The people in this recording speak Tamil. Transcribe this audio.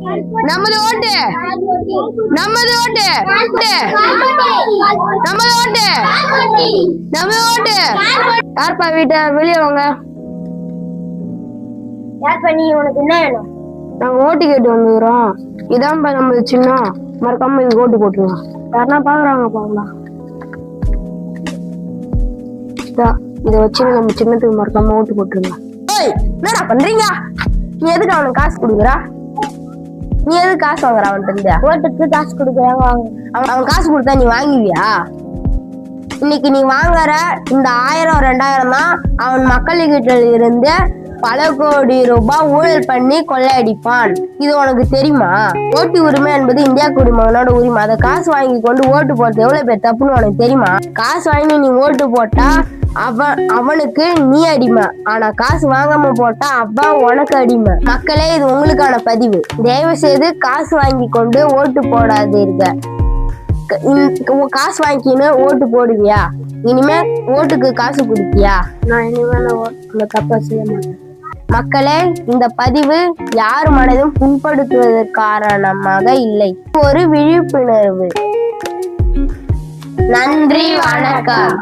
நமது ஓட்டு, நமது ஓட்டு, நமது ஓட்டு, நமது ஓட்டு. யார்ப்பா வீட்டை வெளியே வாங்க. யார்ப்பா நீ? உனக்கு என்ன வேணும்? நாங்க ஓட்டு கேட்டு வந்துக்கிறோம். இதான்ப்பா நமது சின்னம். மறக்காம இது ஓட்டு போட்டுருவோம். யாருன்னா பாக்குறாங்க பாக்கலாம். இதை வச்சு நம்ம சின்னத்துக்கு மறக்காம ஓட்டு போட்டுருங்க. என்னடா பண்றீங்க? நீ எதுக்கு அவனுக்கு காசு கொடுக்குறா? நீ எதுக்கு காசு வாங்குற அவன்கிட்ட? ஓட்டுக்கு காசு கொடுக்குறாங்க வாங்க. அவன் காசு கொடுத்தா நீ வாங்குவியா? இன்னைக்கு நீ வாங்குற இந்த 1000 2000 தான் அவன் மக்கள்கிட்ட இருந்து பல கோடி ரூபாய் ஊழல் பண்ணி கொள்ளையடிப்பான். இது உனக்கு தெரியுமா? ஓட்டு உரிமை என்பது இந்தியா குடிமகனோட உரிமை. அதை காசு வாங்கி கொண்டு ஓட்டு போடுறது எவ்வளவு பேர் தப்புன்னு உனக்கு தெரியுமா? காசு வாங்கி நீ ஓட்டு போட்டா அவனுக்கு நீ அடிமை. ஆனா காசு வாங்காம போட்டா அவன் உனக்கு அடிமை. மக்களே, இது உங்களுக்கான பதிவு. தயவு செய்து காசு வாங்கி கொண்டு ஓட்டு போடாதீங்க. காசு வாங்கின்னு ஓட்டு போடுவியா? இனிமே ஓட்டுக்கு காசு கொடுப்பியா? நான் இனிமேல் தப்பா செய்ய மாட்டேன். மக்களே, இந்த பதிவு யார் மனதும் புண்படுத்துவதற்கு காரணமாக இல்லை, ஒரு விழிப்புணர்வு. நன்றி, வணக்கம்.